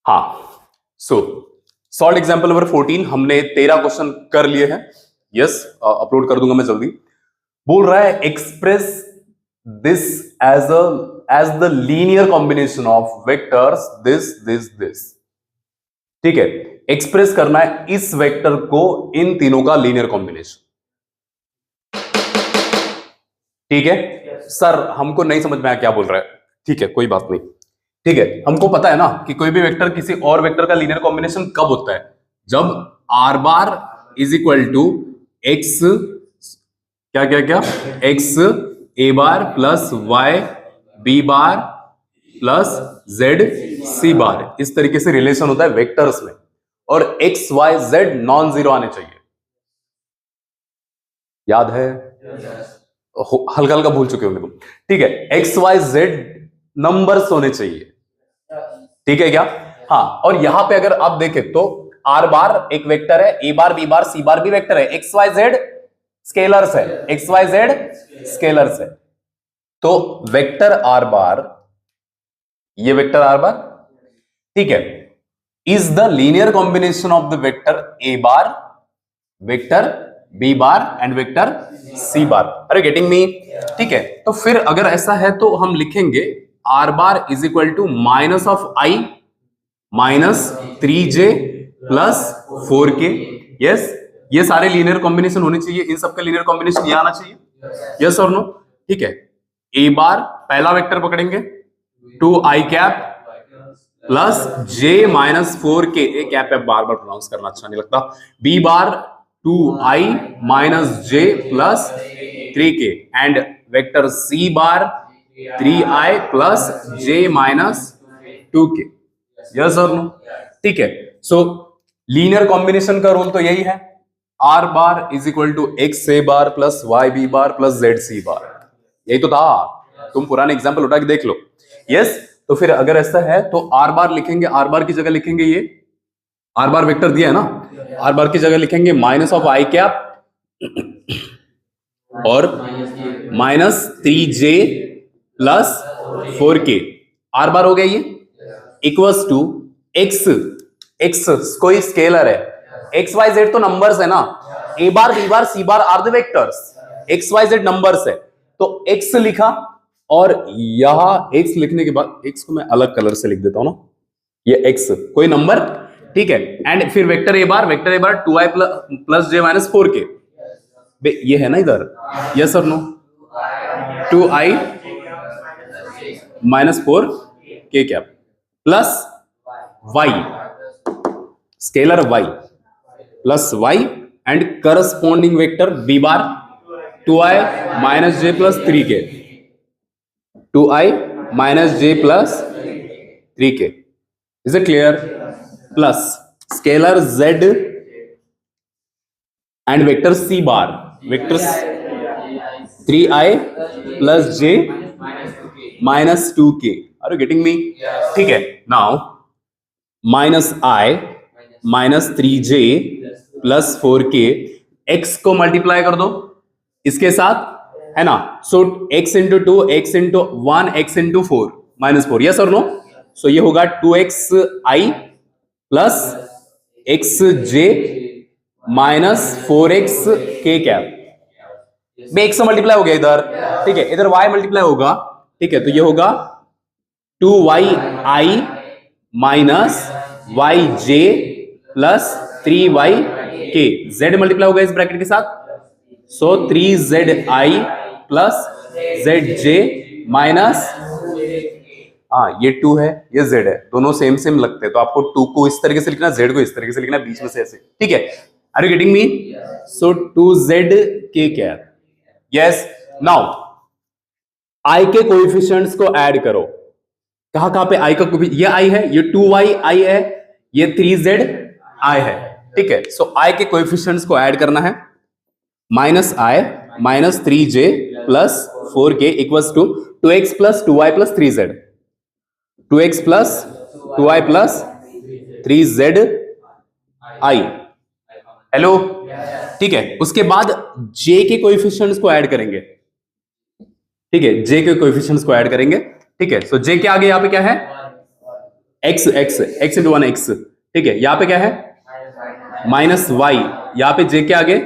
हाँ, सो solve example number 14। हमने 13 question कर लिए हैं। यस, अपलोड कर दूंगा मैं जल्दी। बोल रहा है express this as the linear combination of vectors this. ठीक है, एक्सप्रेस करना है इस वेक्टर को इन तीनों का लीनियर कॉम्बिनेशन। ठीक है सर, हमको नहीं समझ में आया क्या बोल रहा है। ठीक है, कोई बात नहीं। ठीक है, हमको पता है ना कि कोई भी वेक्टर किसी और वेक्टर का लीनियर कॉम्बिनेशन कब होता है, जब R bar is equal to X क्या क्या क्या X A bar plus Y B bar plus Z C bar, इस तरीके से रिलेशन होता है वेक्टर्स में, और X Y Z non zero आने चाहिए। याद है? हल्का हल्का भूल चुके होंगे तुम। ठीक है, एक्स वाई जेड नंबर्स होने चाहिए। ठीक है क्या? हाँ, और यहां पे अगर आप देखें तो आर बार एक वेक्टर है, ए बार बी बार सी बार भी वेक्टर है, एक्स वाई जेड स्केलर्स है, एक्स वाई जेड स्केलर्स है। तो वेक्टर आर बार, ये वेक्टर आर बार, ठीक है, is the linear combination of the vector A bar, vector B bar and vector C bar. Are getting me? ठीक है, तो फिर अगर ऐसा है तो हम लिखेंगे R bar is equal to minus of I minus 3j plus 4k। Yes, ये सारे लीनियर कॉम्बिनेशन होने चाहिए, इन सबका लीनियर कॉम्बिनेशन ये आना चाहिए। यस और नो? ठीक है, ए बार पहला वेक्टर पकड़ेंगे 2i cap plus j minus 4k, A cap है, बार बार प्रोनाउंस करना अच्छा नहीं लगता। B bar 2i minus j plus 3k and vector C bar 3i plus j minus 2k। Yes और नो? ठीक है, सो लीनियर कॉम्बिनेशन का rule तो यही है, R bar is equal to X A bar plus Y B bar plus Z C bar. यही तो था, तुम पुराने एग्जाम्पल उठा के देख लो। यस, तो फिर अगर ऐसा है तो आर बार लिखेंगे, आर बार की जगह लिखेंगे, ये आर बार वेक्टर दिया है ना, आर बार की जगह लिखेंगे माइनस ऑफ आई कैप और minus 3j plus 4k। R bar हो गया ये, इक्वल्स टू एक्स, एक्स कोई स्केलर है, एक्स वाई जेड तो नंबर्स है ना, A bar B bar C bar are the vectors, X Y Z numbers है, तो एक्स लिखा, और यहां एक्स लिखने के बाद एक्स को मैं अलग कलर से लिख देता हूं ना, ये एक्स कोई नंबर, ठीक है, एंड फिर vector A bar 2i plus j minus 4k, ये है ना इधर, यस और no? 2i minus 4k cap plus y, scalar y plus y and corresponding vector b bar 2i minus j plus 3k, 2i minus j plus 3k। Is it clear? Plus scalar z and vector c bar, vector 3i plus j minus 2k। Are you getting me? ठीक है, now minus i minus 3j plus 4k, x को multiply कर दो इसके साथ, है ना, सो x into 2 x into 1 x into 4 minus 4। Yes और नो? सो ये होगा 2xi plus xj minus 4xk cap में x से मल्टीप्लाई हो गया इधर, ठीक है, इधर y मल्टीप्लाई होगा, ठीक है, तो ये होगा 2yi minus yj plus 3yk, z multiply होगा इस ब्रैकेट के साथ, सो 3zi प्लस zj माइनस, हाँ ये 2 है ये z है, दोनों सेम सेम लगते हैं, तो आपको 2 को इस तरीके से लिखना, z को इस तरीके से लिखना, बीच में से ऐसे, ठीक है। Are you getting me? So 2zk cap. Yes, now i के कोएफिशिएंट्स को ऐड करो, कहां पे i का, ये i है, ये 2y i है, ये 3z i है, ठीक है, सो i के कोएफिशिएंट्स को ऐड करना है, minus i minus 3j plus 4k equals to 2x plus 2y plus 3z, 2x plus 2y plus 3z i। Hello? ठीक है, उसके बाद j के कोएफिशिएंट्स को ऐड करेंगे, ठीक है, j के कोएफिशिएंट्स को ऐड करेंगे, ठीक है, सो j के आगे यहां पे क्या है, x x x into one x, ठीक है। यहाँ पे क्या है माइनस वाई, यहाँ पे जे के आगे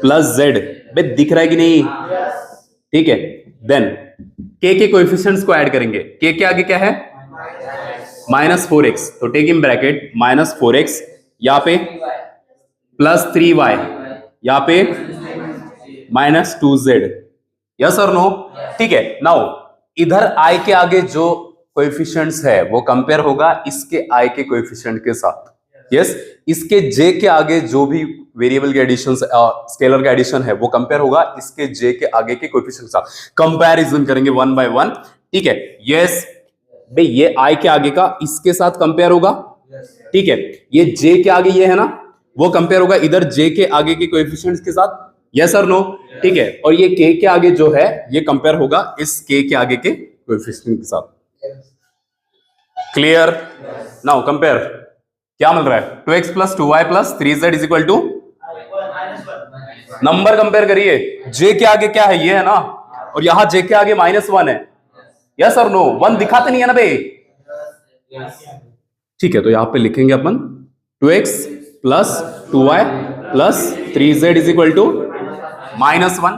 प्लस जेड, बे दिख रहा है कि नहीं, ठीक है। देन के कोएफिशिएंट्स को ऐड करेंगे, के आगे क्या है माइनस 4x, तो take in bracket minus 4x, यहाँ पे प्लस 3y, यहाँ पे माइनस 2z, यस और नो, ठीक है। नाउ इधर i के आगे जो कोएफिशिएंट्स है वो कंपेयर होगा इसके i के कोएफिशिएंट के साथ, यस। इसके j के आगे जो भी वेरिएबल के एडिशन स्केलर का एडिशन है वो कंपेयर होगा इसके j के आगे के कोएफिशिएंट के साथ, कंपैरिजन करेंगे वन बाय वन, ठीक है। यस भाई ये i के आगे का इसके साथ कंपेयर होगा, ठीक है। ये j के आगे ये है ना, वो कंपेयर होगा इधर j के आगे के कोएफिशिएंट्स के साथ, यस और नो, ठीक है। और ये k के आगे जो है ये कंपेयर होगा इस k के आगे के कोएफिशिएंट के साथ, क्लियर। नाउ कंपेयर, क्या मिल रहा है 2x plus 2y plus 3z is equal to, number compare करिए, j के आगे क्या है ये है ना, और यहां j के आगे -1 है, यस और नो, 1 दिखाते नहीं है ना बे, ठीक है। तो यहां पे लिखेंगे अपन 2x plus 2y plus 3z is equal to -1,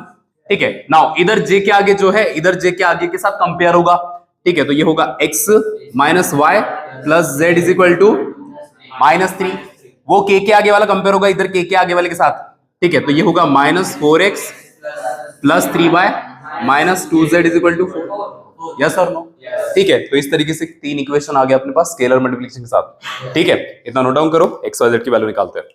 ठीक है। नाउ इधर j के आगे जो है इधर j के आगे के साथ कंपेयर होगा, ठीक है। तो ये होगा x minus y plus z is equal to -3, वो k के आगे वाला कंपेयर होगा इधर k के आगे वाले के साथ, ठीक है। तो ये होगा -4x plus 3y minus 2z is equal to 4, yes और नो, ठीक है। तो इस तरीके से 3 इक्वेशन आ गया अपने पास स्केलर मल्टीप्लिकेशन के साथ, ठीक है। इतना नोट डाउन करो, x y z की वैल्यू निकालते हैं,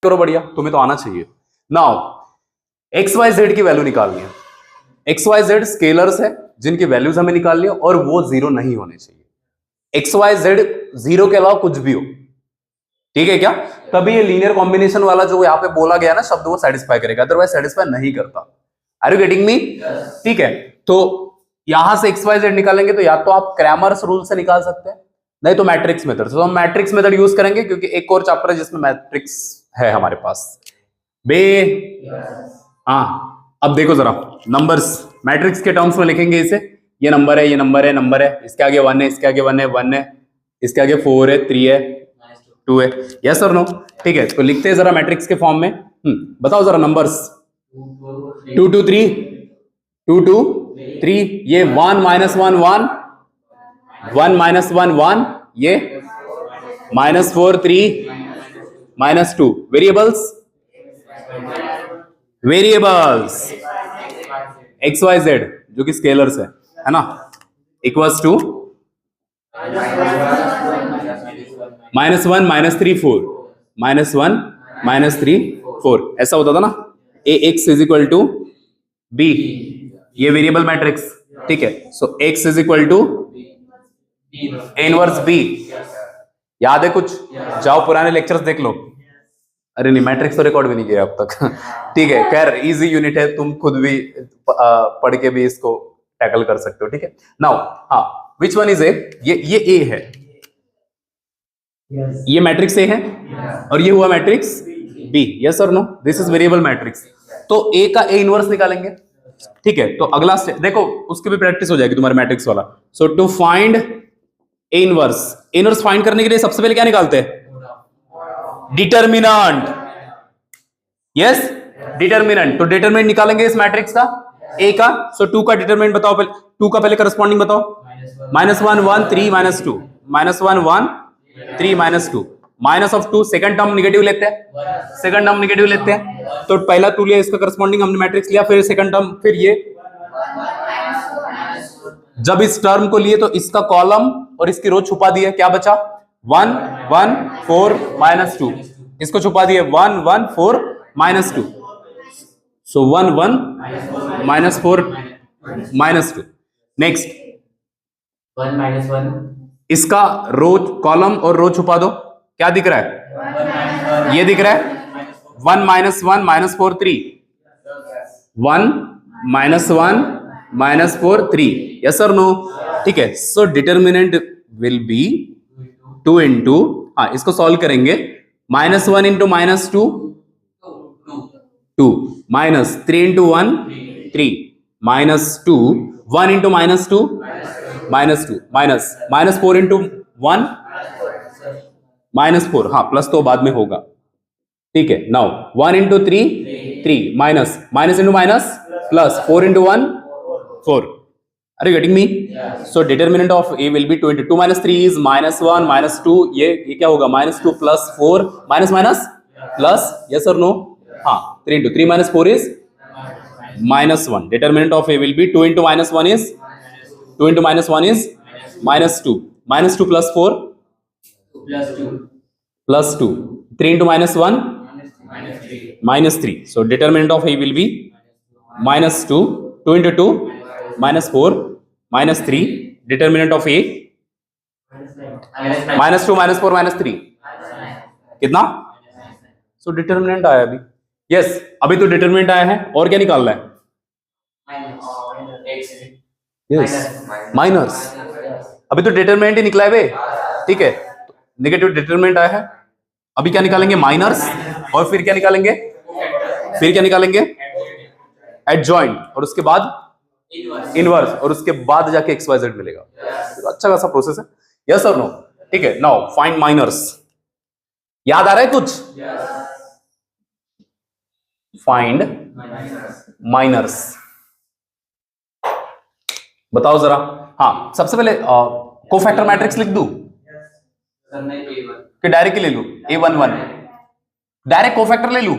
करो बढ़िया, तुम्हें तो आना चाहिए। नाउ एक्स वाई जेड की वैल्यू निकालनी है, एक्स वाई जेड स्केलर्स है जिनकी वैल्यूज हमें निकालनी है और वो जीरो नहीं होने चाहिए, एक्स वाई जेड जीरो के अलावा कुछ भी हो, ठीक है क्या, तभी ये लीनियर कॉम्बिनेशन वाला जो यहाँ पे बोला गया ना शब्द वो सेटिस्फाई करेगा, अदरवाइज सेटिस्फाई नहीं करता। आर यू गेटिंग मी, ठीक है। तो यहां से एक्स वाई जेड निकालेंगे तो या तो आप क्रैमर्स रूल से निकाल सकते हैं, नहीं तो मैट्रिक्स मेथड, तो हम मैट्रिक्स मेथड यूज करेंगे क्योंकि एक और चैप्टर है जिसमें मैट्रिक्स है हमारे पास बे, हाँ। अब देखो जरा नंबर्स मैट्रिक्स के टर्म्स में लिखेंगे इसे, ये नंबर है, ये नंबर है, नंबर है, इसके आगे 1 है, इसके आगे 1 है, 1 है, इसके आगे 4 है, 3 है, 2 है, यस और नो, ठीक है। तो लिखते हैं जरा मैट्रिक्स के फॉर्म में, बताओ जरा नंबर्स 2 2 3 2 2 3, ये 1 -1 1 1 -1 1, ये -4 3 -2, वेरिएबल्स एक्स वाई जेड जो कि स्केलर्स है ना, इक्वल्स टू -1 -3 4 -1 -3 4, ऐसा होता था ना, A X is equal to B, ये वेरिएबल मैट्रिक्स, ठीक है। So X is equal to A inverse B, याद है कुछ, जाओ पुराने लेक्चर्स देख लो, अरे नहीं मैट्रिक्स तो रिकॉर्ड भी नहीं किया अब तक, ठीक है। खैर इजी यूनिट है, तुम खुद भी पढ़ के भी इसको टैकल कर सकते हो, ठीक है। नाउ हाँ, विच वन इज ए, ये ए है, ये मैट्रिक्स ए है और ये हुआ मैट्रिक्स बी, यस और no, this is variable matrix, तो ए का ए इनवर्स निकालेंगे, ठीक है। तो अगला स्टेप देखो, उसकी भी प्रैक्टिस हो जाएगी तुम्हारे मैट्रिक्स वाला। So to find A inverse find करने के लिए सबसे पहले क्या निकालते हैं, डिटर्मिनेंट, यस डिटर्मिनेंट, तो डिटर्मिनेंट निकालेंगे इस मैट्रिक्स का ए का। सो 2 का डिटर्मिनेंट बताओ, पहले 2 का पहले करस्पॉन्डिंग बताओ, -1 1 3 -2, -1 1 3 -2, minus of 2, second term negative लेते हैं, सेकंड टर्म निगेटिव लेते हैं, तो पहला 2 लिया, इसका करस्पॉन्डिंग हमने मैट्रिक्स लिया, फिर सेकंड टर्म, फिर ये, जब इस टर्म को लिए तो इसका कॉलम और इसकी रो छुपा दिया, क्या बचा 1 1 4 -2, इसको छुपा दिए 1 1 4 -2, सो 1 1 -4 -2, नेक्स्ट 1 -1, इसका रो कॉलम और रो छुपा दो, क्या दिख रहा है, ये दिख रहा है 1 -1 -4 3, 1 -1 -4 3, यस और नो, ठीक है। So determinant will be 2 into, हाँ इसको सॉल्व करेंगे, -1 into -2 2, -3 into 1 3, -2 1 into -2 -2 minus 4 into 1 -4, हाँ प्लस तो बाद में होगा, ठीक है। Now 1 into 3 3 minus into minus plus 4 into 1 4। Are you getting me? So determinant of A will be 2 minus 3 is -1 -2, ये क्या होगा -2 plus 4 minus plus, yes or no? हाँ 3 into 3 minus 4 is -1. Determinant of A will be 2 into -1 is 2 into -1 is -2 plus 4 plus 2 3 into -1 -3. So determinant of A will be -2 2 into 2 -4 -3. Determinant of A -2 -4 -3 कितना? So determinant आया अभी, yes अभी तो determinant आया है, और क्या निकालना है? यस माइनस, अभी तो डिटर्मिनेंट ही निकला है बे, ठीक है। नेगेटिव डिटर्मिनेंट आया है, अभी क्या निकालेंगे? माइनस, और फिर क्या निकालेंगे? एडजॉइंट, और उसके बाद इनवर्स, और उसके बाद जाके XYZ मिलेगा। तो अच्छा खासा प्रोसेस है, यस और नो? ठीक है। नाउ फाइंड माइनर्स, याद आ रहा है कुछ? फाइंड माइनर्स, बताओ जरा। हाँ सबसे पहले कोफैक्टर मैट्रिक्स लिख दूं कि डायरेक्ट ले लूं? A11 डायरेक्ट कोफैक्टर ले लूं,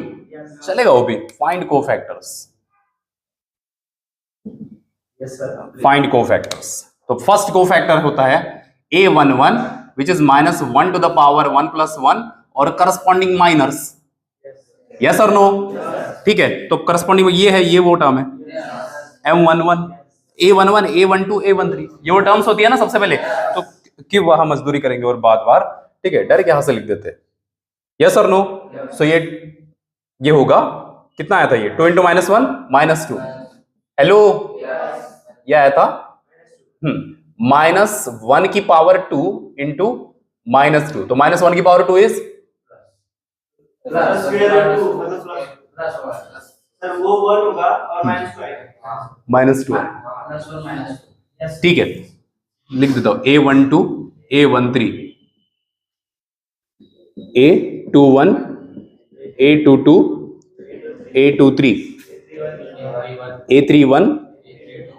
चलेगा वो भी। Find cofactors, find cofactors. तो फर्स्ट कोफैक्टर होता है A11 which is -1 to the power 1 plus 1 और करस्पॉन्डिंग माइनर्स, यस और नो? ठीक है, तो करस्पॉन्डिंग ये है, ये वो टर्म है M11 A11 A12 A13, ये वो टर्म्स होती है ना सबसे पहले, तो क्यों वहां मजदूरी करेंगे और बार, ठीक है, डायरेक्ट यहां से लिख देते हैं, यस और नो? सो ये होगा, कितना आया था ये? 2 into -1 -2, हेलो ये आया था -1 की पावर 2 इंटू -2, तो -1 की पावर 2 इज वो 1 होगा और -2 ठीक है, लिख देता हूं A12 A13 A21 A22 A23 A31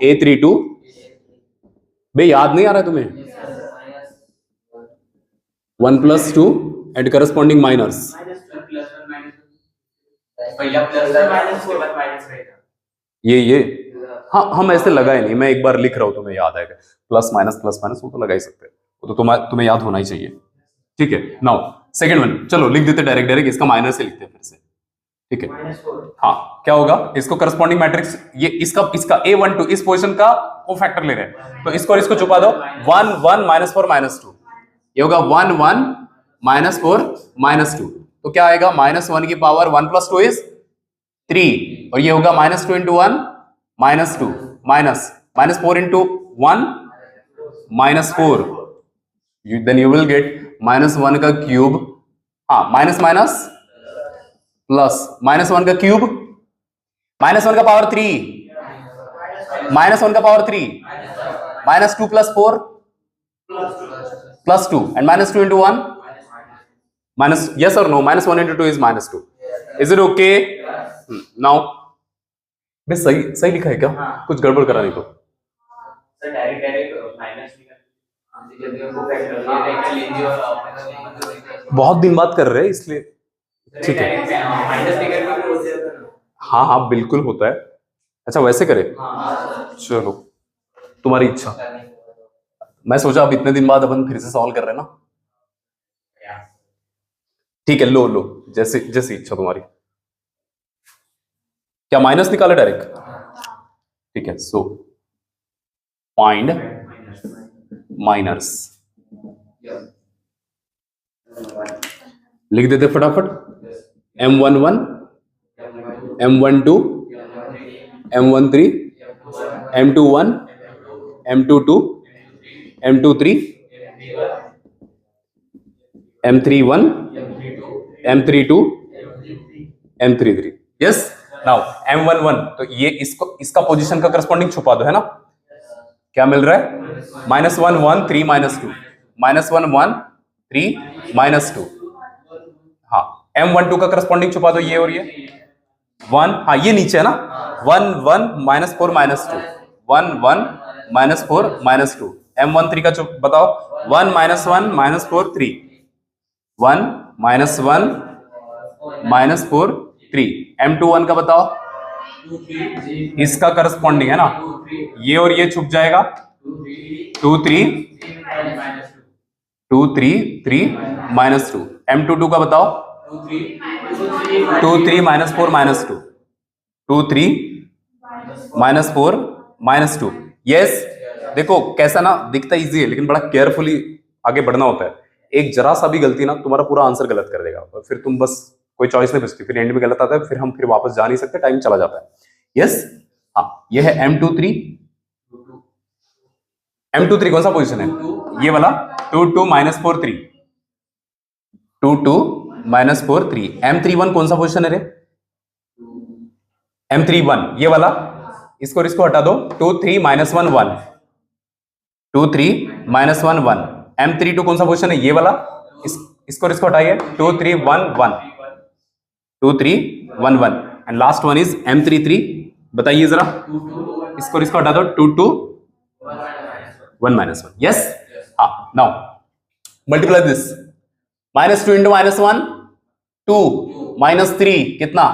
A32, बे याद नहीं आ रहा है तुम्हें? 1 plus 2 एंड करस्पॉन्डिंग माइनर्स, ये हाँ हम ऐसे लगाए नहीं, मैं एक बार लिख रहा हूं, तुम्हें याद आएगा। प्लस माइनस वो तो लगा ही सकते हैं, वो तो तुम्हें याद होना ही चाहिए, ठीक है। नाउ सेकंड वन, चलो लिख देते डायरेक्ट इसका माइनर से लिखते हैं फिर से, ठीक है। हाँ क्या होगा? इसको करस्पॉन्डिंग मैट्रिक्स, ये इसका A12 इस पोजीशन का कोफैक्टर ले रहे हैं, तो इसको और इसको छुपा दो, 1 1 -4 -2, ये होगा 1 1 -4 -2, तो क्या आएगा? -1 की पावर 1 plus 2 इज 3, और ये होगा -2 into 1 -2 -4 into 1 -4, then you will get -1 का क्यूब, हाँ माइनस प्लस -1 का क्यूब, -1 का पावर 3 -1 का power 3 -2 plus 4 plus 2 and -2 into 1 minus, yes or no? -1 into 2 is -2, is it okay? Now मैं सही लिखा है क्या? कुछ गड़बड़ करा नहीं तो सर डायरेक्ट माइनस बहुत दिन बात कर रहे हैं इसलिए, ठीक है। हाँ बिल्कुल होता है। अच्छा वैसे करे, चलो तुम्हारी इच्छा। मैं सोचा अब इतने दिन बाद अपन फिर से सॉल्व कर रहे हैं ना, ठीक है। लो जैसे इच्छा तुम्हारी। क्या माइनस निकाले डायरेक्ट? ठीक है। सो फाइंड माइनर्स, लिख देते फटाफट। M11 M12 M13 M21 M22 M23 M31 M32 M33, yes. Now M11, तो ये इसका पोजीशन का करस्पॉन्डिंग छुपा दो, है ना? क्या मिल रहा है? -1 1 3 -2, -1 1 3 -2। हाँ, M12 का करस्पॉन्डिंग छुपा दो, ये और ये 1, हाँ ये नीचे है ना, 1 1 -4 -2, 1 1 -4 -2। M13 का बताओ, 1 -1 -4 3, 1 -1 -4 3। M21 का बताओ, इसका करस्पॉन्डिंग है ना, ये और ये छुप जाएगा, 2 3 2 3 3 -2। M22 का बताओ, 2 3 -4 -2, 2 3 -4 -2। यस, देखो कैसा ना दिखता इजी है, लेकिन बड़ा केयरफुली आगे बढ़ना होता है। एक जरा सा भी गलती ना तुम्हारा पूरा आंसर गलत कर देगा, और फिर तुम बस कोई चॉइस नहीं बचती, फिर एंड में गलत आता है, फिर हम वापस जा नहीं सकते, टाइम चला जाता है। यस, हाँ ये है M23। M23 कौन सा पोजीशन है? ये वाला 2 2 -4 3, 2 2 -4 3। M31 कौन सा पोजीशन है रे? M31 ये वाला, इसको हटा दो, 2 3 -1 1, 2 3 -1 1। M32 कौन सा पोजीशन है? ये वाला, इसको हटाइए, 2 3 1 1, 2 3 1 1। And last one is M33, बताइए जरा, इसको हटा दो, 2 2 1 -1। यस, हाँ, नाउ मल्टीप्लाई दिस, -2 × -1 2, -3 कितना?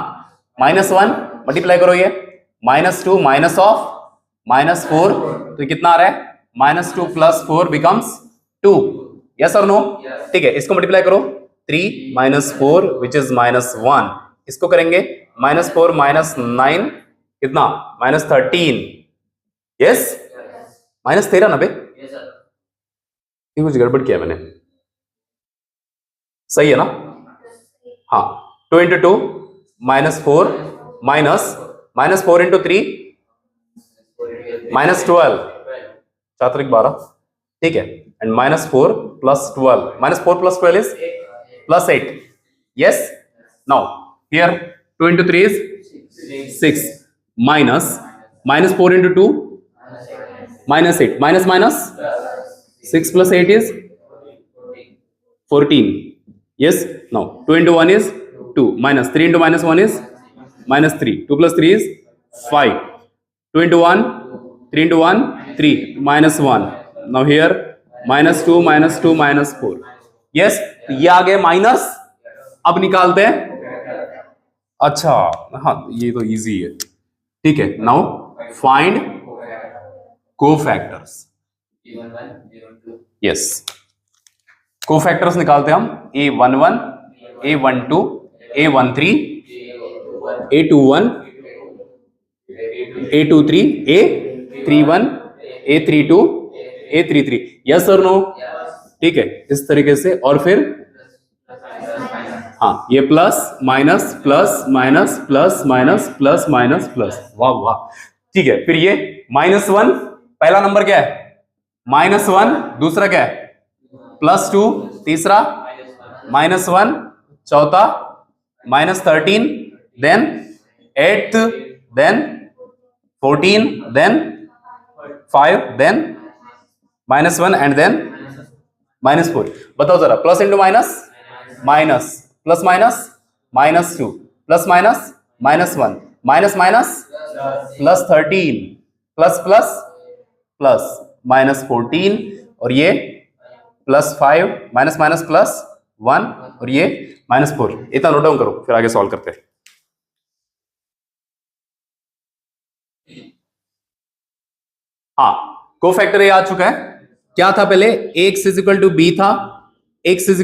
-1, मल्टीप्लाई करो ये, -2 माइनस ऑफ -4, तो ये कितना आ रहा है? -2 + 4 बिकम्स 2। यस और नो? ठीक है, इसको मल्टीप्लाई करो, 3 - 4 विच इज -1, इसको करेंगे -4 - 9 कितना? -13। यस, -13 ना बे, ये कुछ गड़बड़ किया मैंने, सही है ना? हाँ, 2 × 2 -4 -4 × 3 -12, चातरिक 12, ठीक है, and -4 + 12, -4 + 12 is +8। Yes, now here 2 × 3 is 6, -4 × 2 -8, minus 6 + 8 is 14। yes, now 2 × 1 is 2, -3 × -1 is -3, 2 + 3 is 5, 2 × 1 3 × 1 3, -1। now here -2 -2 -4। yes, ये आ गए माइनस, अब निकालते हैं। अच्छा, हाँ ये तो इजी है, ठीक है। Now find cofactors. Yes, cofactors निकालते हैं हम, A11 A12 A13 A21 A23 A31 A32 A33। Yes और नो? ठीक है, इस तरीके से, और फिर हाँ ये plus minus plus minus plus minus plus minus plus, वाह वाह, ठीक है। फिर ये -1 पहला नंबर क्या है? -1, दूसरा क्या है? +2, तीसरा -1, चौथा -13, then 8th, then 14, then 5, then -1 and then -4। बताओ जरा, plus into minus, minus, plus minus -2, plus minus -1, minus minus +13, plus plus plus -14, और ये +5, माइनस माइनस +1, और ये -4। इतना नोट डाउन करो, फिर आगे सॉल्व करते हैं। हाँ, कोफैक्टर ये आ चुका है। क्या था पहले? x = b था, x =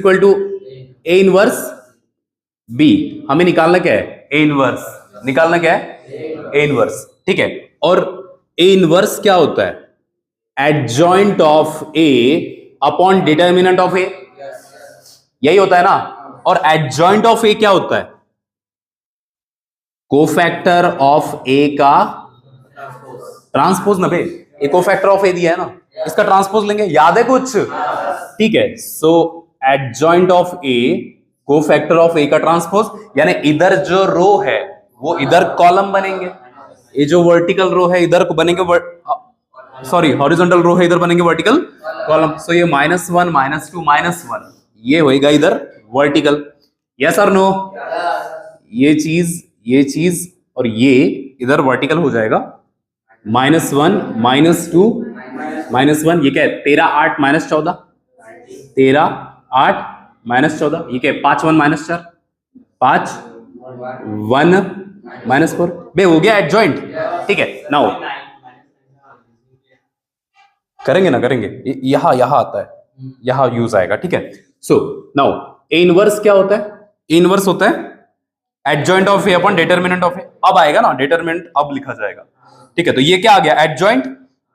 a इनवर्स b। हमें निकालना क्या है? a inverse. निकालना क्या है? a इनवर्स, ठीक है। और a इनवर्स क्या होता है? Adjoint of a upon determinant of a, यही होता है ना। और एडजॉइंट ऑफ a क्या होता है? कोफैक्टर ऑफ a का ट्रांसपोज ना बे, एक कोफैक्टर ऑफ a दिया है ना, इसका ट्रांसपोज लेंगे, याद है कुछ? ठीक है, so adjoint of a cofactor of a का ट्रांसपोज, यानी इधर जो रो है वो इधर कॉलम बनेंगे, ये जो वर्टिकल रो है इधर को बनेंगे सॉरी हॉरिजॉन्टल रो है, इधर बनेंगे वर्टिकल कॉलम। सो ये -1 -2 -1 ये होएगा इधर वर्टिकल। यस और नो? ये चीज और ये इधर वर्टिकल हो जाएगा। -1 -2 -1 ये क्या है? 13 8 -14 13 8 -14 ये क्या है? 5 1 -4 5 1 -4 बे हो गया एडजॉइंट। ठीक है नाउ करेंगे ना, करेंगे यहां आता है, यहां यूज आएगा। ठीक है सो नाउ ए इनवर्स क्या होता है? ए इनवर्स होता है adjoint of A upon determinant of A. अब आएगा ना डिटरमिनेंट, अब लिखा जाएगा। ठीक है तो ये क्या आ गया? एडजॉइंट,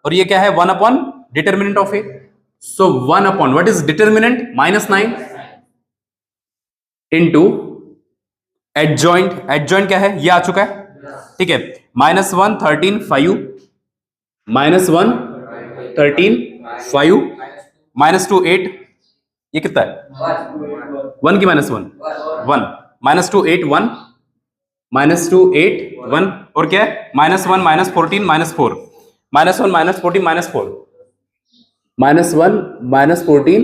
और ये क्या है? 1 upon determinant of A. So 1 upon what is determinant? -9 into adjoint. Adjoint क्या है? ये आ चुका है। ठीक है -1 13 5 -1 13 5 -2 8 ये कितना है? 1 की -1 1 -2 8 1 -2 8 1 और क्या है? -1 -14 -4 -1 -14 -4 -1 -14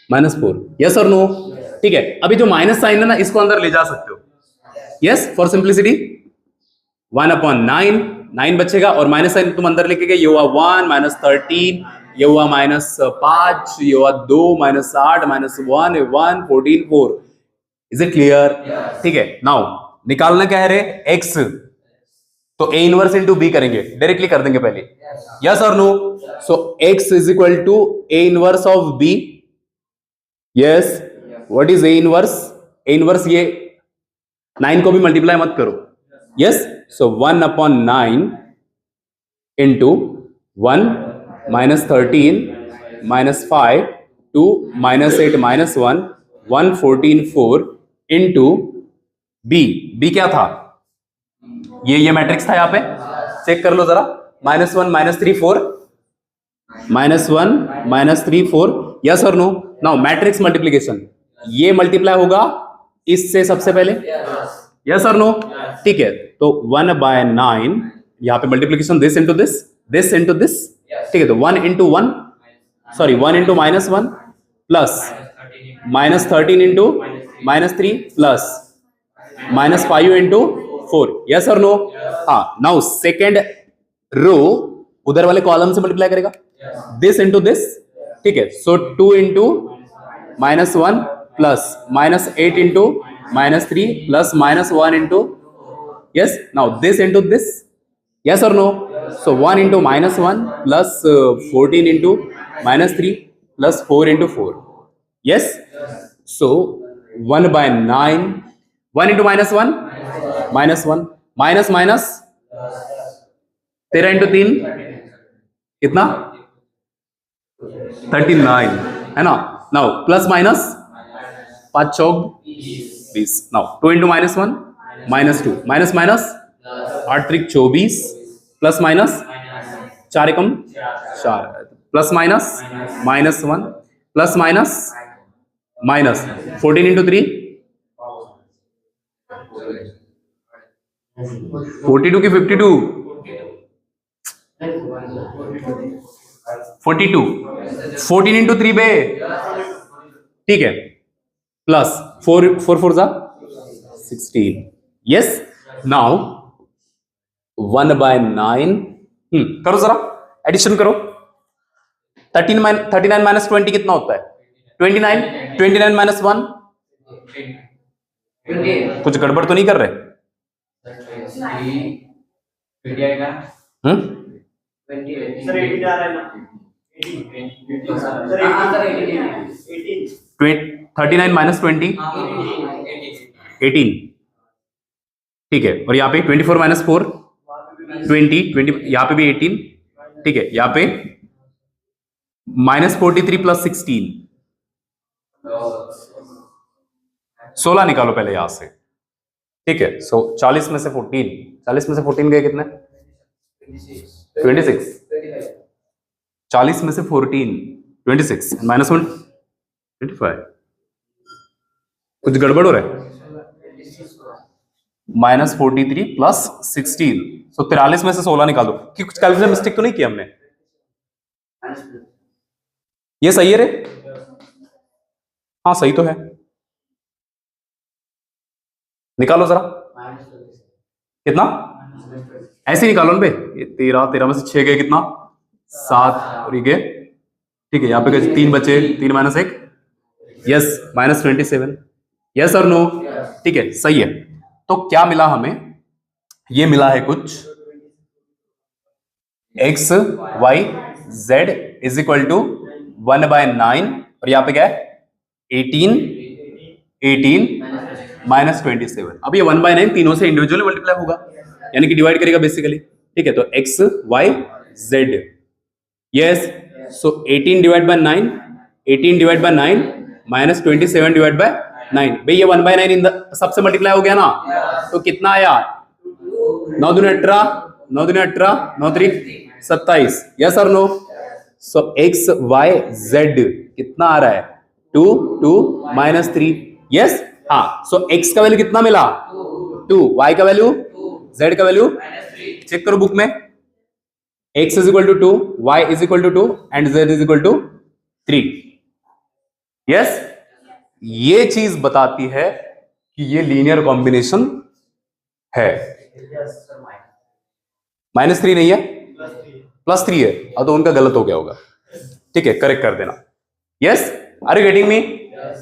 -4 यस और नो? ठीक है अभी जो माइनस साइन है ना इसको अंदर ले जा सकते हो। यस फॉर सिंप्लिसिटी 1 अपॉन 9 बचेगा और माइनस साइन तुम अंदर लेके गए। ये हुआ 1 -13 ये हुआ -5 ये हुआ 2 -8 -1 1 14 4। Is it clear? ठीक है नाउ निकालना क्या है रे? x। तो a इनवर्स इनटू b करेंगे, डायरेक्टली कर देंगे पहले। यस और no? So x is equal to a inverse of b। Yes what is a inverse? a inverse ये 9 को भी मल्टीप्लाई मत करो। Yes so 1 upon 9 into 1 -13 -5 2 -8 -1 1 14 4 into b। b क्या था? ये मैट्रिक्स था यहाँ पे, चेक कर लो जरा। -1 -3 4 -1 -3 4 यस और नो? नाउ मैट्रिक्स मल्टीप्लीकेशन, ये मल्टीप्लाई होगा इससे सबसे पहले। यस और नो? ठीक है तो 1/9 यहाँ पे multiplication this into this into this. ठीक है तो 1 into 1 sorry 1 into -1 plus -13 into -3 plus -5 into 4। Yes और नो? हाँ नाउ सेकेंड रो उधर वाले कॉलम से मल्टीप्लाई करेगा दिस इंटू दिस। ठीक है सो 2 into -1 plus -8 into -3 plus -1 into yes now this into this. Yes और नो? सो 1 into -1 plus 14 into -3 plus 4 into 4। Yes so 1/9 1 into -1 -1 minus minus 13 into 3 कितना? 39 है ना। नाउ प्लस माइनस 5 चौक 20। Now 2 into -1 -2 minus minus 8 त्रिक 24 plus minus 4 एकम 4 plus minus -1 plus minus 14 into 3 42 की 52 42 14 into 3 बे। ठीक है plus 4 4 जा 16। Yes now 1/9 करो जरा एडिशन करो। 39 माइनस 20 कितना होता है? 29 29 माइनस 1 कुछ गड़बड़ तो नहीं कर रहे? सर 18 आ रहा है ना? 39 माइनस 20 18। ठीक है और यहाँ पे 24 माइनस 4 20 यहाँ पे भी 18। ठीक है यहाँ पे -43 प्लस 16 16 निकालो पहले यहां से। ठीक है सो 40 में से 14 गए कितने? 26। 40 में से 14 26 -1 25। कुछ गड़बड़ हो रहा है? -43 प्लस 16, सो 43 में से 16 निकाल दो। कि कुछ कैलकुलेशन मिस्टेक तो नहीं किया हमने? ये सही है रे? हाँ सही तो है। निकालो जरा, कितना? ऐसे ही निकालो ना बे। ये 13, 13 में से 6 गए कितना? 7, और ये गए, ठीक है, यहाँ पे गए 3 बचे, 3 माइनस 1, यस -27, यस और नो? ठीक है, सही है। तो क्या मिला हमें? ये मिला है कुछ x y z is equal to 1/9, और यहाँ पे क्या है 18 -27। अब ये 1/9 तीनों से इंडिविजुअली मल्टीप्लाई होगा, यानी कि डिवाइड करेगा बेसिकली, ठीक है। तो x y z, yes, so 18 divide by 9, 18 divide by 9 -27 divide by 9, भाई ये 1/9 इन सबसे मल्टीप्लाई हो गया ना, तो कितना आया? 9 दूनी 18, 9 दूनी 18, 9 3 27, यस और नो? सो एक्स वाई जेड कितना आ रहा है? 2 2 -3, यस। हाँ, सो एक्स का वैल्यू कितना मिला? 2, वाई का वैल्यू, जेड का वैल्यू, चेक करो बुक में, x is equal to 2, y is equal to 2 and z is equal to 3, yes. ये चीज बताती है कि ये लीनियर कॉम्बिनेशन है। -3 नहीं है, +3 है। अब तो उनका गलत हो गया होगा, ठीक है, करेक्ट कर देना, yes. Are you getting me?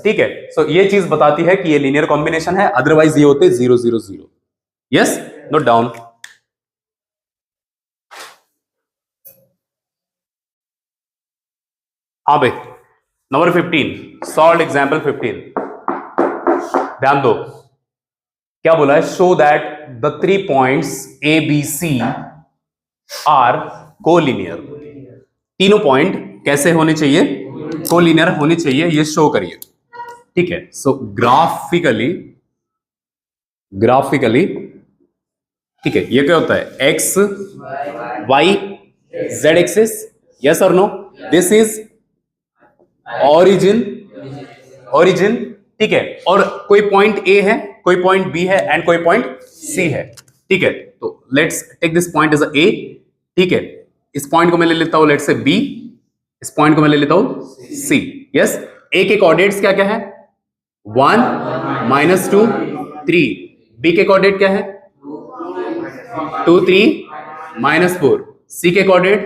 ठीक है, सो ये चीज बताती है कि ये लीनियर कॉम्बिनेशन है, अदरवाइज ये होते 0 0 0, यस। Note down. हाँ भाई, नंबर 15, सॉल्व एग्जाम्पल 15। ध्यान दो, क्या बोला है? Show that the 3 points A B C are collinear. तीनों पॉइंट कैसे होने चाहिए? कोलिनियर होने चाहिए, ये शो करिए, ठीक है। सो ग्राफिकली, ठीक है, ये क्या होता है? X Y z axis, yes और नो? दिस इज ओरिजिन, ठीक है। और कोई पॉइंट ए है, कोई पॉइंट बी है एंड कोई पॉइंट सी है, ठीक है। तो let's take this point as A, ठीक है। इस पॉइंट को मैं ले लेता हूं लेट्स से बी, इस पॉइंट को मैं ले लेता हूं सी, यस। ए के कोऑर्डिनेट्स क्या क्या है? 1 -2 3। बी के कोऑर्डिनेट क्या है? 2 3 -4। सी के कोऑर्डिनेट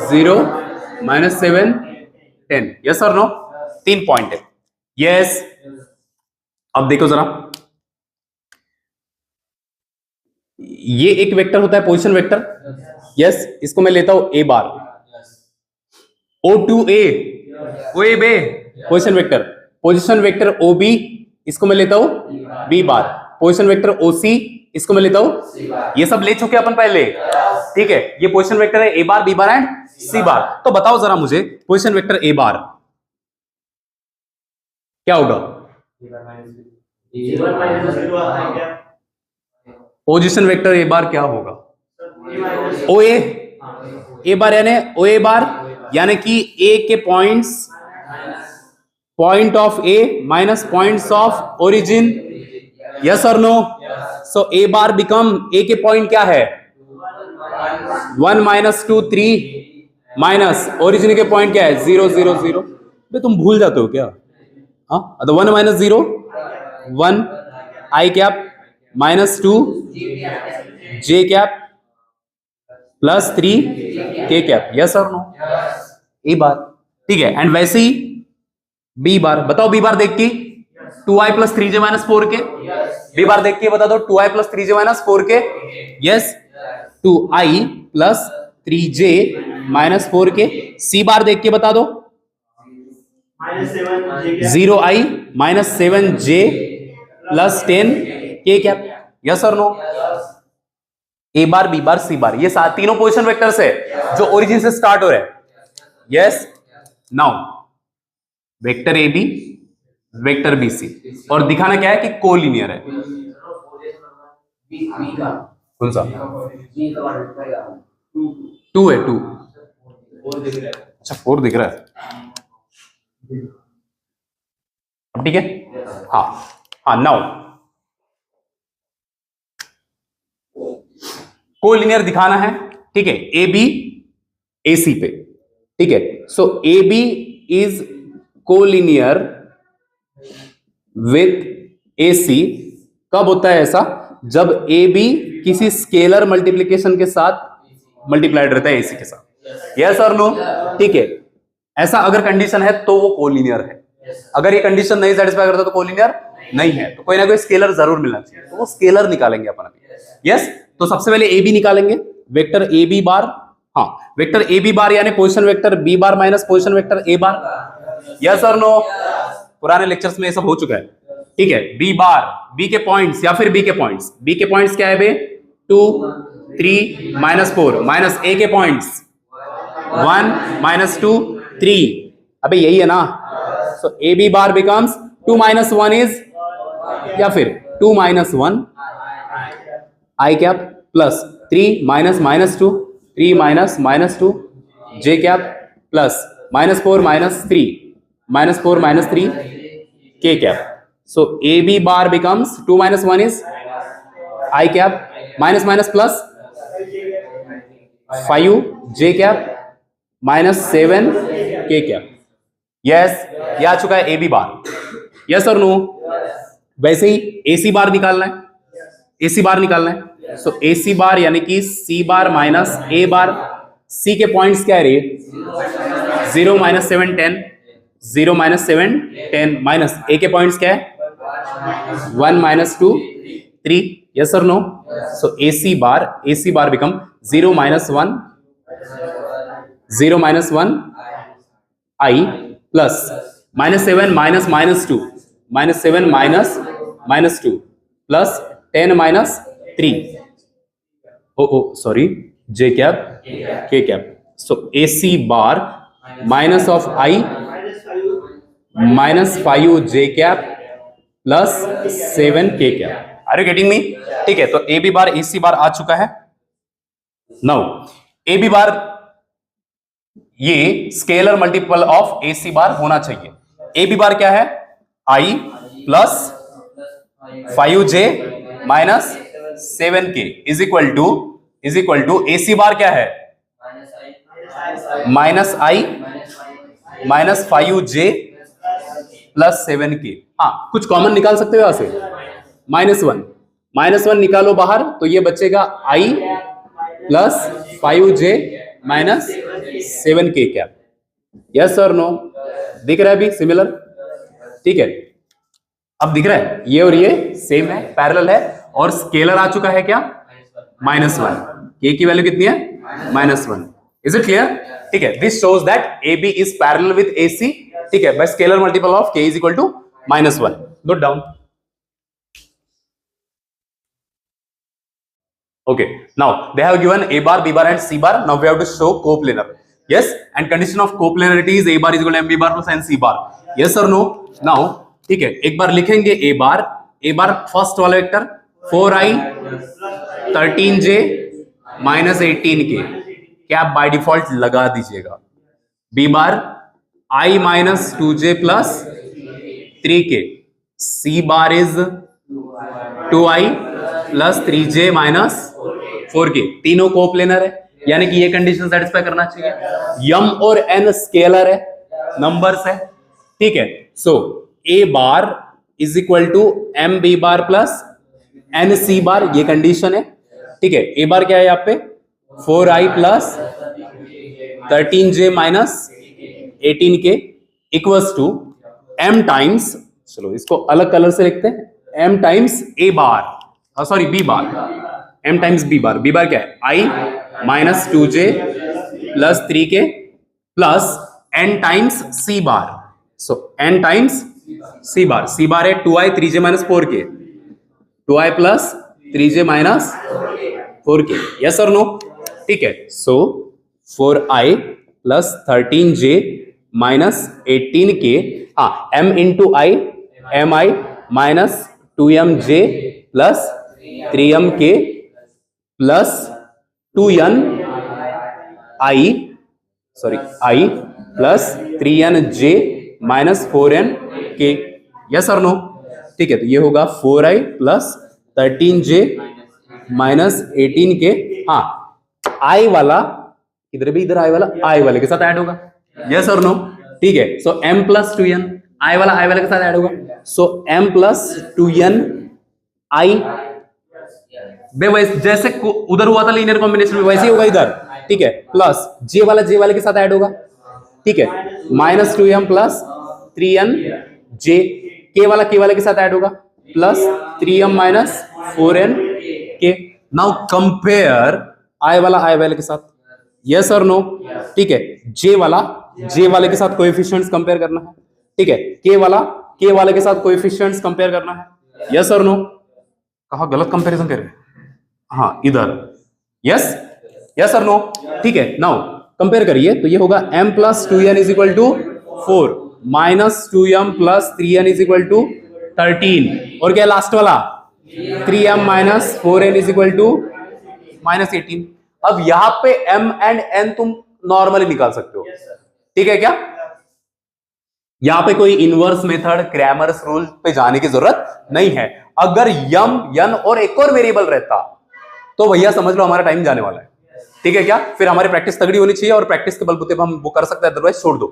0 -7 10, यस और नो? 3 पॉइंट है, यस। अब देखो जरा, ये एक वेक्टर होता है पोजीशन वेक्टर, यस। इसको मैं लेता हूं A bar, O to A, O A be position vector, position vector O B, इसको मैं लेता हूं B bar, position vector O C, इसको मैं लेता हूं, ये सब ले चुके अपन पहले, ठीक है। ये पोजीशन वेक्टर है ए बार, बी बार एंड सी बार। तो बताओ जरा मुझे, पोजीशन वेक्टर ए बार क्या होगा? पोजीशन वेक्टर ए बार क्या होगा? ओ ए बार, यानी ओ ए बार यानी कि ए के points, point of A minus points of origin, yes और नो? सो ए बार बिकम, ए के पॉइंट क्या है? 1 -2 3 माइनस ओरिजिन के पॉइंट क्या है? 0 0 0। तुम भूल जाते हो क्या? हाँ, तो 1 -0 1 I cap -2 J cap +3 K cap, yes और नो? ए बार, ठीक है। एंड वैसे ही बी बार, बताओ बी बार देख के 2i + 3j - 4k, B bar देख के बता दो 2i + 3j - 4k, yes. 2i + 3j - 4k। सी बार देख के बता दो 0i - 7j + 10 k cap, yes और नो? ए बार, बी बार, सी बार, ये तीनों पोजीशन वेक्टर्स है जो ओरिजिन से स्टार्ट हो रहे हैं, yes. Now vector A B, vector B C, और दिखाना क्या है कि कोलिनियर है। कौन सा? 2 है, 2, अच्छा 4 दिख रहा है, ठीक है। हाँ हाँ, नाउ कोलिनियर दिखाना है, ठीक है, ए बी ए सी पे, ठीक है। So A B is collinear with A C. कब होता है ऐसा? जब ए बी किसी स्केलर मल्टीप्लीकेशन के साथ मल्टीप्लाइड रहता है ए सी के साथ। यस और नो? ठीक है, ऐसा अगर कंडीशन है तो वो कोलिनियर है। अगर ये कंडीशन नहीं सेटिस्फाई करता तो कोलिनियर नहीं है। तो कोई ना कोई स्केलर जरूर मिलना चाहिए, तो वो स्केलर निकालेंगे अपन अभी। यस, तो सबसे पहले ए बी निकालेंगे, वेक्टर ए बी बार, हाँ वेक्टर ए बी बार यानी position vector B bar minus position vector A bar. Yes और नो? पुराने लेक्चर्स में ये सब हो चुका है, ठीक है। बी बार, बी के पॉइंट्स या फिर बी के पॉइंट्स, बी के पॉइंट्स क्या है बे? 2 3 -4 माइनस ए के पॉइंट्स 1 -2 3। अबे यही है ना। So A B bar becomes 2 - 1 is, या फिर 2 - 1 I cap plus 3 - -2 3 -2 J cap plus -4 -3 K cap. So A B bar becomes 2 - 1 is I cap minus plus 5 J cap -7 के कैप। यस, ये आ चुका है ए बी बार। यस और no? वैसे ही ए सी बार निकालना है, ए सी बार निकालना है। सो ए सी बार यानी कि सी बार माइनस ए बार। सी के पॉइंट्स क्या है रे? 0 - 7 10 0 - 7 10 माइनस ए के पॉइंट्स क्या है? 1 - 2 3। यस और no? So A C bar become 0 - 1 i plus -7 -2 -7 -2 प्लस 10 - 3 sorry j cap k cap. So A C bar minus of i -5 J cap plus 7 के cap. Are you getting me? ठीक है, तो ए B बार ए C बार आ चुका है। Now ए B bar ये scalar multiple of A C bar होना चाहिए। A B bar क्या है? I plus 5j minus 7k is equal to A C bar क्या है? Minus I minus 5j plus 7k। हाँ, कुछ कॉमन निकाल सकते हो यहां से, -1 निकालो बाहर तो ये बचेगा I plus 5j minus 7k cap. Yes और नो? दिख रहा है अभी सिमिलर? ठीक है, अब दिख रहा है ये और ये सेम है, पैरेलल है, और स्केलर आ चुका है क्या? -1। के की वैल्यू कितनी है? -1। Is it clear? ठीक है, this shows that A B is parallel with A C, ठीक है, by scalar multiple of k is equal to -1। Note down. Okay, now they have given a bar, b bar and c bar. Now we have to show coplanar. Yes, and condition of coplanarity is a bar is equal to mb bar plus nc bar. Yes or no? Now, ठीक है, एक बार लिखेंगे a bar first वाला vector 4i 13j minus 18k, क्या आप by default लगा दीजिएगा। b bar i minus 2j plus 3k, c bar is 2i plus 3j minus 4k, तीनों कोप्लेनर है, यानी कि ये कंडीशन सेटिस्फाई करना चाहिए। m और n स्केलर है, नंबर्स है, ठीक है। So a bar is equal to m b bar plus n c bar, ये कंडीशन है, ठीक है। a बार क्या है यहाँ पे? 4i plus 13j minus 18k equals to m times, चलो इसको अलग कलर से लिखते हैं, m times a bar, sorry b bar, m times b bar. b bar क्या है? i minus 2j plus 3k plus n times c bar. So n times c bar है 2i 3j minus 4k, 2i plus 3j minus 4k। Yes और no? ठीक है, सो 4i plus 13j minus 18k, हाँ m into i, mi minus 2mj plus 3mk plus 2n i plus 3nj minus 4nk। Yes और no? ठीक है, तो ये होगा 4i plus 13j minus 18k हाँ आई वाला इधर भी, इधर आई वाला आई वाले के साथ ऐड होगा, यस और नो, ठीक है। सो m प्लस 2n आई वाला के साथ ऐड होगा, सो m प्लस 2n आई बे वैसे जैसे उधर हुआ था लीनियर कॉम्बिनेशन में वैसे ही होगा इधर, ठीक है। प्लस जे वाले के साथ ऐड होगा, ठीक है, माइनस 2m प्लस 3n जे, के वाला के साथ ऐड होगा, प्लस 3m माइनस 4n के। नाउ कंपेयर आई वाले के साथ, यस और नो, ठीक है। जे वाले के साथ कोएफिशिएंट्स कंपेयर करना है, ठीक है। के वाले के साथ कोएफिशिएंट्स कंपेयर करना है, यस और नो। कहा गलत कंपैरिजन कर रहे हैं, हाँ इधर, यस और नो, ठीक है। नाउ कंपेयर करिए तो ये होगा m plus 2n is equal to 4 minus 2m plus 3n is equal to 13 और क्या लास्ट वाला 3m minus 4n is equal to minus 18। अब यहां पे m एंड n तुम नॉर्मली निकाल सकते हो, ठीक है क्या। यहां पे कोई इनवर्स मेथड क्रैमर्स रूल पे जाने की जरूरत नहीं है। अगर n और एक और वेरिएबल रहता तो भैया समझ लो हमारा टाइम जाने वाला है, ठीक है क्या। फिर हमारी प्रैक्टिस तगड़ी होनी चाहिए और प्रैक्टिस के बलबूते पे हम वो कर सकते हैं, अदरवाइज छोड़ दो,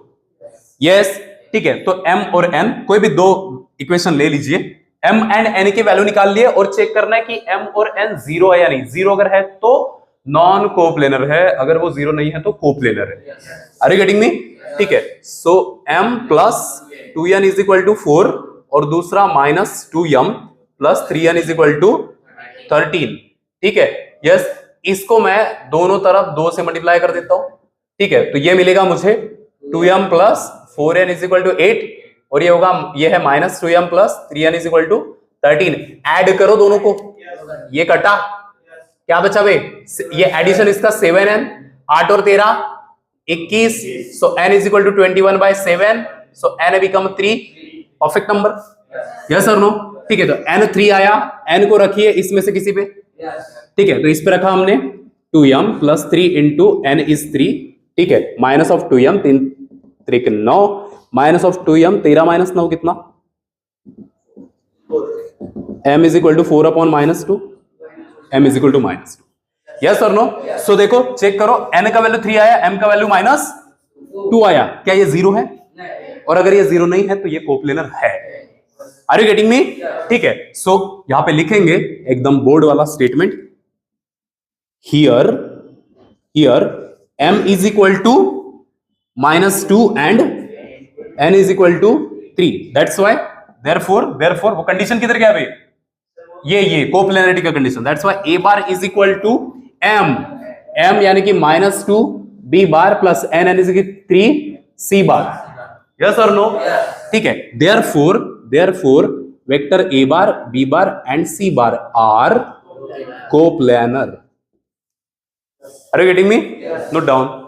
यस, ठीक है। तो m और n कोई भी दो इक्वेशन ले लीजिए, m एंड n की वैल्यू निकाल लिए और चेक करना है कि m और n जीरो है या नहीं। जीरो अगर है तो नॉन कोप्लेनर है, अगर वो जीरो नहीं है तो कोप्लेनर है। आर यू गेटिंग मी, ठीक है। So m plus 2n is equal to 4 और दूसरा minus 2m plus 3n is equal to 13, ठीक है, यस। इसको मैं दोनों तरफ 2 से मल्टीप्लाई कर देता हूं, ठीक है। तो ये मिलेगा मुझे 2m plus 4n is equal to 8 और ये होगा, ये है minus 2m plus 3n is equal to 13। Add करो दोनों को, ये कटा, क्या बचा बे, ये एडिशन इसका 7n, 8 और 13 21, so n is equal to 21/7, so n become 3, perfect number, yes और नो, ठीक है। तो n 3 आया, n को रखिए इसमें से किसी पे, ठीक है। तो इस पे रखा हमने 2m plus 3 into n is 3, ठीक है। Minus of 2m 3 3 9, minus of 2m 13 minus 9 कितना, m is equal to 4 upon minus 2, m is equal to minus 2, yes और नो। सो देखो चेक करो, n का वैल्यू 3 आया, m का वैल्यू माइनस 2 आया, क्या ये जीरो है, और अगर ये जीरो नहीं है तो ये कोप्लेनर है। आर यू गेटिंग मी, ठीक है। सो यहां पे लिखेंगे एकदम बोर्ड वाला statement, here m is equal to minus 2 and n is equal to 3, that's why therefore वो कंडीशन किधर गया भाई, ये कोप्लेनरिटी का condition, that's why a bar is equal to m यानी कि minus 2 b bar plus n is equal 3 c bar, yes और no, ठीक है। Therefore vector a bar b bar and c bar are coplanar. Are you getting me, note down.